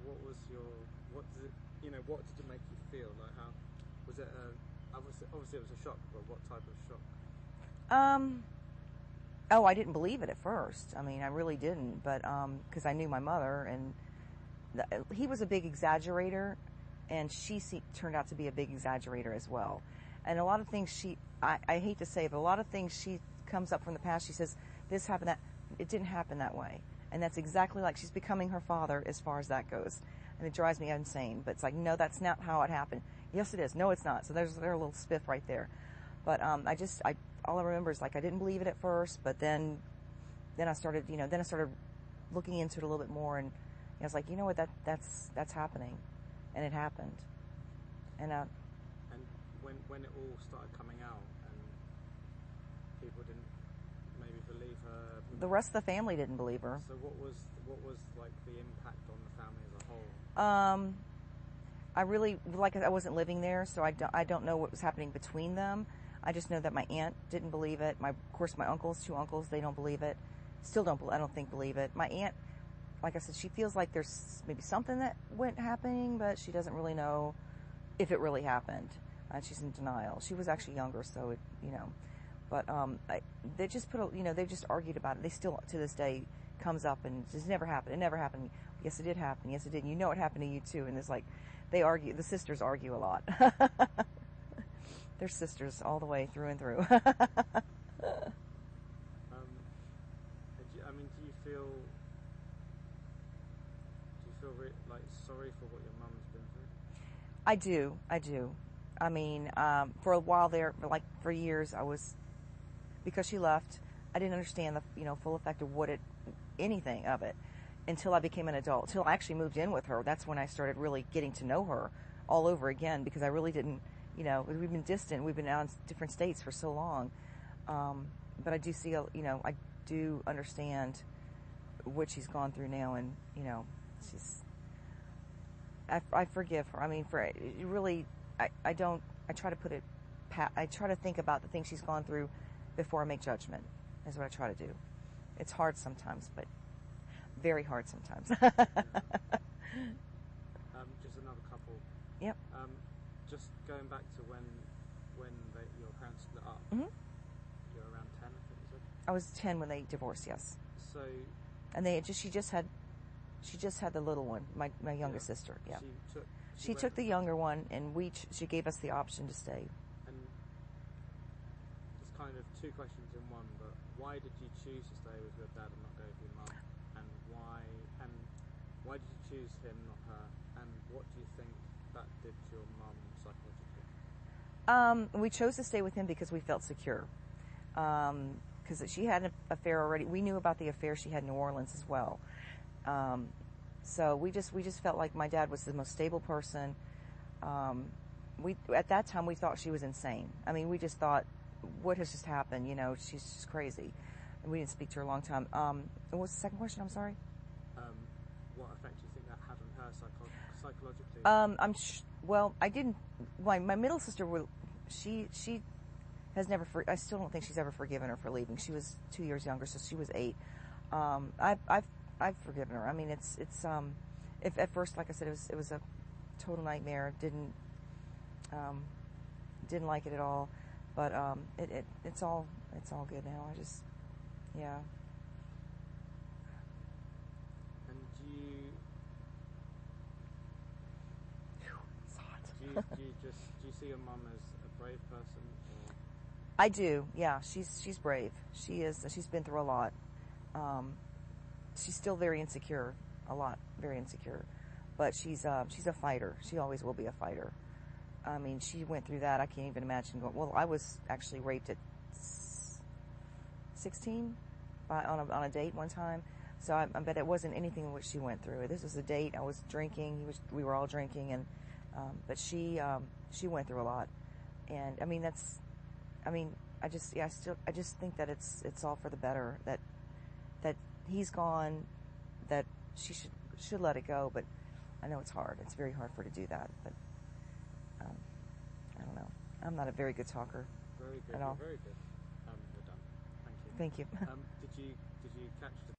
what was what did it make you feel? Like, how was it? Obviously it was a shock, but what type of shock? Oh, I didn't believe it at first. I mean, I really didn't, but because I knew my mother, and he was a big exaggerator, and she turned out to be a big exaggerator as well. And a lot of things I hate to say it, but a lot of things she comes up from the past. She says this happened, that it didn't happen that way, and that's exactly like she's becoming her father as far as that goes, and it drives me insane. But it's like, no, that's not how it happened. Yes, it is. No, it's not. So there's a little spiff right there. But all I remember is like I didn't believe it at first, but then I started looking into it a little bit more, and I was like, you know what, that's happening, and it happened. And when it all started coming out and people didn't maybe believe her, the rest of the family didn't believe her. So what was like the impact on the family as a whole? I wasn't living there, so I don't know what was happening between them. I just know that my aunt didn't believe it. Of course, my two uncles, they don't believe it. Still I don't think believe it. My aunt, like I said, she feels like there's maybe something that went happening, but she doesn't really know if it really happened. She's in denial. She was actually younger, so it, but they just they just argued about it. They still, to this day, comes up and says, never happened. It never happened. Yes, it did happen. Yes, it did. You know it happened to you too. And it's like, the sisters argue a lot. They're sisters all the way through and through. Do you feel like sorry for what your mum's been through? I do. I mean, for a while there, for years, because she left, I didn't understand the full effect of anything of it, until I became an adult, until I actually moved in with her. That's when I started really getting to know her all over again, because I really didn't, we've been distant, we've been out in different states for so long. But I do see, I do understand what she's gone through now, and, I forgive her. I mean, I try to think about the things she's gone through before I make judgment, is what I try to do. It's hard sometimes, but very hard sometimes. Just another couple. Yep. Just going back to when your parents split up. Mm-hmm. You were around 10, I think you said. I was 10 when they divorced. Yes. So. And she just had the little one, my youngest sister. Yeah. She took the younger one, and she gave us the option to stay. And it's kind of two questions in one, but why did you choose to stay with your dad and not go with your mum? And why did you choose him, not her? And what do you think that did to your mum psychologically? We chose to stay with him because we felt secure. Because she had an affair already. We knew about the affair she had in New Orleans as well. So we just felt like my dad was the most stable person. At that time we thought she was insane. I mean, we just thought, what has just happened? She's just crazy. And we didn't speak to her a long time. What was the second question? I'm sorry. What effect do you think that had on her psychologically? I didn't. My middle sister, she has never. I still don't think she's ever forgiven her for leaving. She was 2 years younger, so she was 8. I've forgiven her. I mean, it's if at first, like I said, it was a total nightmare. Didn't like it at all, but it's all good now. Yeah. And it's hot. do you see your mum as a brave person? Or? I do. Yeah, she's brave. She is. She's been through a lot. She's still very insecure, very insecure, but she's a fighter. She always will be a fighter. I mean, she went through that. I can't even imagine I was actually raped at 16 on a date one time. So I bet it wasn't anything what she went through. This was a date. I was drinking. We were all drinking, and but she went through a lot. And I mean, I just think that it's all for the better. That he's gone, that she should let it go, but I know it's hard. It's very hard for her to do that, but I don't know. I'm not a very good talker. Very good. At all. You're very good. We're done. Thank you. Thank you. Did you catch the